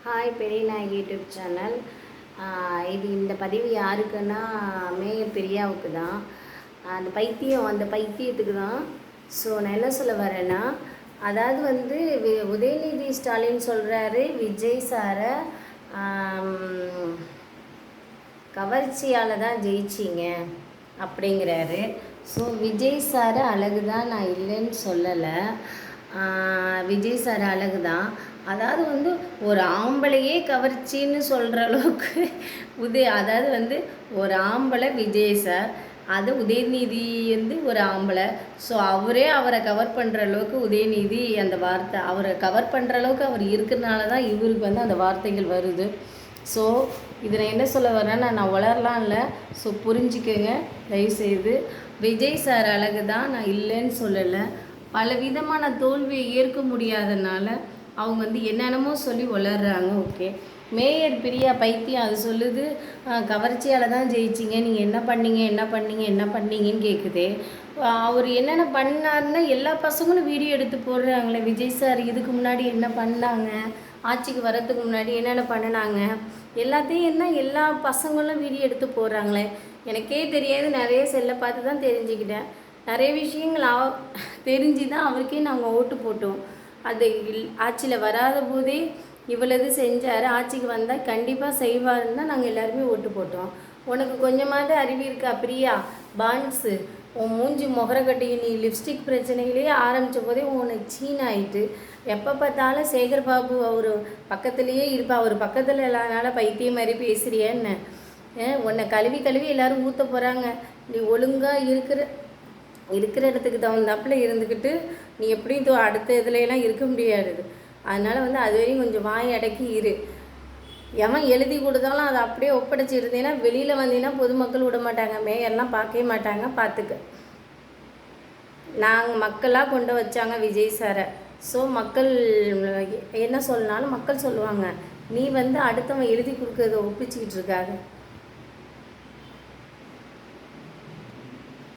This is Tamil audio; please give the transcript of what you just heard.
Hi Periyanayaki YouTube channel. இது இந்த பதிவு யாருக்குன்னா மேயர் பிரியாவுக்கு தான். அந்த பைத்தியத்துக்கு தான். ஸோ நான் என்ன சொல்ல வரேன்னா, அதாவது வந்து உதயநிதி ஸ்டாலின் சொல்கிறாரு விஜய் சாரை கவர்ச்சியால் தான் ஜெயிச்சிங்க அப்படிங்கிறாரு. ஸோ விஜய் சார் அழகு தான், நான் இல்லைன்னு சொல்லலை. விஜய் சார் அழகு தான். அதாவது வந்து ஒரு ஆம்பளையே கவர்ச்சின்னு சொல்கிற அளவுக்கு அதாவது வந்து ஒரு ஆம்பளை விஜய் சார், அது உதயநிதி வந்து ஒரு ஆம்பளை. ஸோ அவரை கவர் பண்ணுற அளவுக்கு உதயநிதி அந்த வார்த்தை அவரை கவர் பண்ணுற அளவுக்கு அவர் இருக்கிறனால தான் இவருக்கு வந்து அந்த வார்த்தைகள் வருது. ஸோ இதில் என்ன சொல்ல வரேன்னா, நான் வளரலாம் இல்லை. ஸோ புரிஞ்சுக்கோங்க தயவுசெய்து. விஜய் சார் அழகு தான், நான் இல்லைன்னு சொல்லலை. பல விதமான தோல்வியை ஏற்க முடியாதனால அவங்க வந்து என்னென்னமோ சொல்லி வளர்கிறாங்க. ஓகே, மேயர் பிரியா பைத்தியம் அது சொல்லுது கவர்ச்சியால் தான் ஜெயிச்சிங்க, நீங்கள் என்ன பண்ணீங்கன்னு கேட்குதே. அவர் என்னென்ன பண்ணாருன்னா எல்லா பசங்களும் வீடியோ எடுத்து போடுறாங்களே. விஜய் சார் இதுக்கு முன்னாடி என்ன பண்ணாங்க, ஆட்சிக்கு வரத்துக்கு முன்னாடி என்னென்ன பண்ணினாங்க எல்லாத்தையும் எல்லா பசங்களும் வீடியோ எடுத்து போடுறாங்களே. எனக்கே தெரியாது, நிறைய செல்லை பார்த்து தான் தெரிஞ்சுக்கிட்டேன். நிறைய விஷயங்கள் தெரிஞ்சு தான் அவருக்கே நாங்கள் ஓட்டு போட்டோம். அது ஆட்சியில் வராத போதே இவ்வளவு செஞ்சார், ஆட்சிக்கு வந்தால் கண்டிப்பாக செய்வாருன்னு தான் நாங்கள் எல்லாருமே ஓட்டு போட்டோம். உனக்கு கொஞ்சமாவது அறிவு இருக்கா பிரியா? பான்ஸு உன் மூஞ்சி முகரக்கட்டி நீ லிப்ஸ்டிக் பிரச்சனையிலேயே ஆரம்பித்த போதே உனக்கு சீனாயிட்டு. எப்போ பார்த்தாலும் சேகர் பாபு அவர் பக்கத்துலேயே இருப்பா, அவர் பக்கத்தில் இல்லாதனால பைத்தியம் மாதிரி பேசுறியன்னு உன்னை கழுவி எல்லோரும் ஊற்ற போகிறாங்க. நீ ஒழுங்காக இருக்கிற இடத்துக்கு தகுந்தாப்பில் இருந்துக்கிட்டு நீ எப்படியும் அடுத்த இதுலலாம் இருக்க முடியாது. அதனால் வந்து அது வரையும் கொஞ்சம் வாய் அடக்கி இரு. எவன் எழுதி கொடுத்தாலும் அதை அப்படியே ஒப்படைச்சி இருந்தீங்கன்னா வெளியில் வந்தீங்கன்னா பொதுமக்கள் விட மாட்டாங்க, மேயர்லாம் பார்க்கவே மாட்டாங்க. பார்த்துக்க, நாங்கள் மக்களாக கொண்டு வச்சாங்க விஜய் சாரை. ஸோ மக்கள் என்ன சொன்னாலும் மக்கள் சொல்லுவாங்க, நீ வந்து அடுத்தவன் எழுதி கொடுக்கறத ஒப்பிச்சிக்கிட்டு இருக்காங்க.